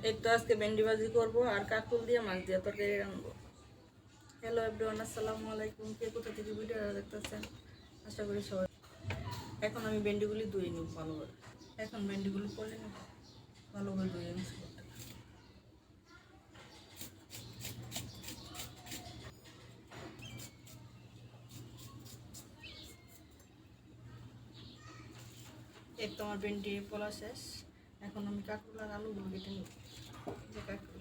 এই তো আজকে ভেন্ডি ভাজি করবো আর কাকুল দিয়ে মাছ দিয়ে তরকারি রান্নবো। হ্যালো এভরিওয়ান, আসসালামু আলাইকুম। কে কোথা থেকে ভিডিওটা দেখতেছেন? আশা করি সবাই। এখন আমি ভেন্ডিগুলি ধুয়ে নিব ভালোভাবে। এখন ভেন্ডিগুলি করে নিব ভালোভাবে ধুয়ে নিচ্ছি। এই তো আমার ভেন্ডি পোলা শেষ। এখন আমি কাকুল আর আলুগুলো কেটে নিব। যে কাকুল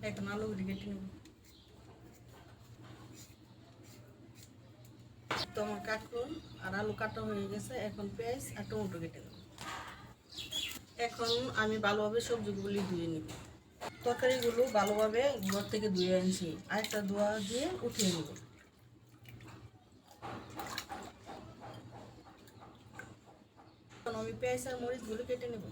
এখন আলুগুলি কেটে নিব। তো আমার কাকুল আর আলু কাটা হয়ে গেছে। এখন পেঁয়াজ আর টমেটো কেটে নেব। এখন আমি ভালোভাবে সবজিগুলি ধুয়ে নিব। তরকারিগুলো ভালোভাবে ঘর থেকে ধুয়ে আনছি, আরেকটা ধোয়া দিয়ে উঠিয়ে নেব। এখন আমি পেঁয়াজ আর মরিচগুলো কেটে নেব।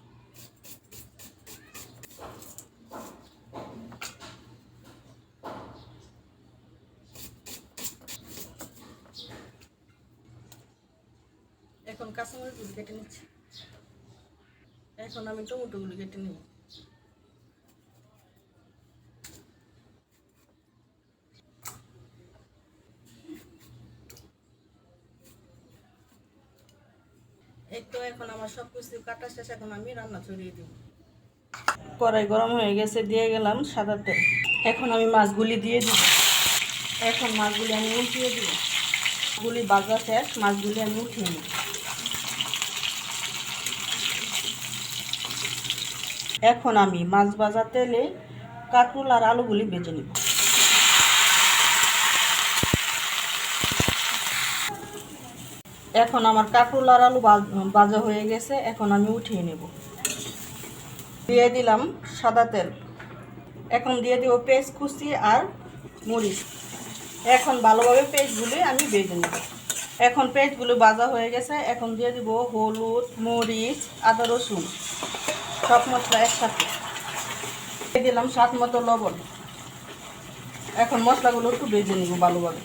এখন কাঁচামরিচগুলো কেটে নিচ্ছি। এখন আমি টমেটোগুলো কেটে নেব। এই তো এখন আমার সব কিছু কাটা শেষ। এখন আমি রান্না চড়িয়ে দেব। কড়াই গরম হয়ে গেছে, দিয়ে গেলাম সাদা তেল। এখন আমি মাছগুলি দিয়ে দিব। এখন মাছগুলি আমি উঠিয়ে দিব। মাছগুলি ভাজা শেষ, মাছগুলি আমি উঠিয়ে নেব। এখন আমি মাছ ভাজা তেলে কাঁকরোল আর আলুগুলি ভেজে নেব। এখন আমার কাঁকরোল আর আলু ভাজা হয়ে গেছে। এখন আমি উঠিয়ে নেব। দিয়ে দিলাম সাদা তেল। এখন দিয়ে দেবো পেঁয়াজ কুচি আর মরিচ। এখন ভালোভাবে পেঁয়াজগুলি আমি ভেজে নেব। এখন পেঁয়াজগুলো ভাজা হয়ে গেছে। এখন দিয়ে দিব হলুদ, মরিচ, আদা, রসুন সব মশলা একসাথে। দিয়ে দিলাম স্বাদ মতো লবণ। এখন মশলাগুলো একটু ভেজে নেব ভালোভাবে।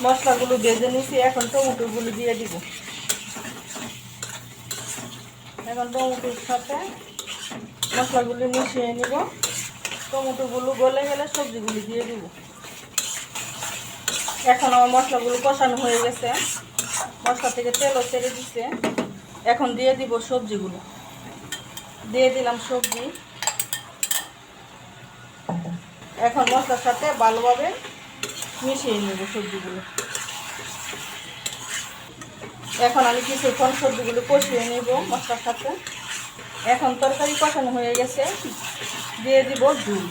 মশলাগুলো ভেজে নিয়েছি। এখন টমেটোগুলো দিয়ে দিব। এখন টমেটোর সাথে মশলাগুলো মিশিয়ে নিব। টমেটোগুলো গলে গেলে সবজিগুলি দিয়ে দিব। এখন আমার মশলাগুলো কষানো হয়ে গেছে, মশলা থেকে তেলও ছেড়ে দিচ্ছে। এখন দিয়ে দিব সবজিগুলো। দিয়ে দিলাম সবজি। এখন মশলার সাথে ভালোভাবে মিশিয়ে নেব সবজিগুলো। এখন আমি কিছুক্ষণ সবজিগুলো কষিয়ে নেব মশলার সাথে। এখন তরকারি কষানো হয়ে গেছে, দিয়ে দিব ঝুল।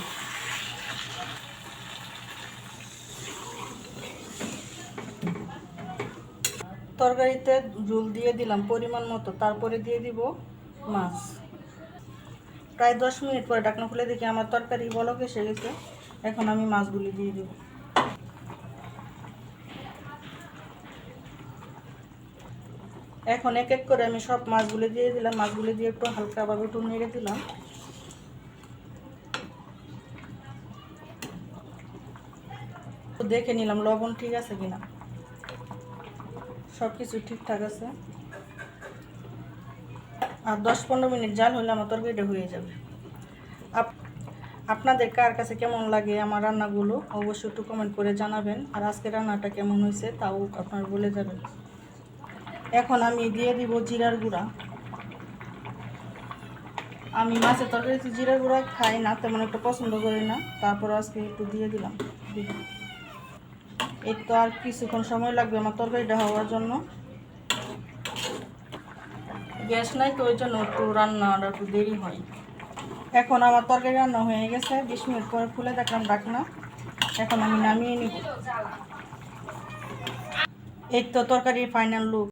তরকারিতে ঝুল দিয়ে দিলাম পরিমাণ মতো। তারপরে দিয়ে দিব মাছ। প্রায় 10 মিনিট পরে ঢাকনা খুলে দেখি আমার তরকারি বলক এসে গেছে। এখন আমি মাছগুলি দিয়ে দিব। এখন এক এক করে আমি সব মাছগুলি দিয়ে দিলাম। মাছগুলি দিয়ে একটু হালকাভাবে একটু নেড়ে দিলাম। দেখে নিলাম লবণ ঠিক আছে কিনা। সব কিছু ঠিকঠাক আছে। আর 10-15 মিনিট জাল হলে আমার তরকারিটা হয়ে যাবে। আপনাদের কার কাছে কেমন লাগে আমার রান্নাগুলো অবশ্যই একটু কমেন্ট করে জানাবেন। আর আজকে রান্নাটা কেমন হয়েছে তাও আপনারা বলে যাবেন। এখন আমি দিয়ে দিব জিরার গুঁড়া। আমি মাছের তরকারিতে জিরার গুঁড়া খাই না, তেমন একটা পছন্দ করি না, তারপর আজকে একটু দিয়ে দিলাম। এই তো আর কিছুক্ষণ সময় লাগবে আমার তরকারিটা হওয়ার জন্য। গ্যাস নাই তো ওই জন্য একটু রান্নাটা একটু দেরি হয়। এখন আমার তরকারি রান্না হয়ে গেছে। 20 মিনিট পরে খুলে দেখলাম ঢাকনা। এখন আমি নামিয়ে নিব। এই তো তরকারির ফাইনাল লুক।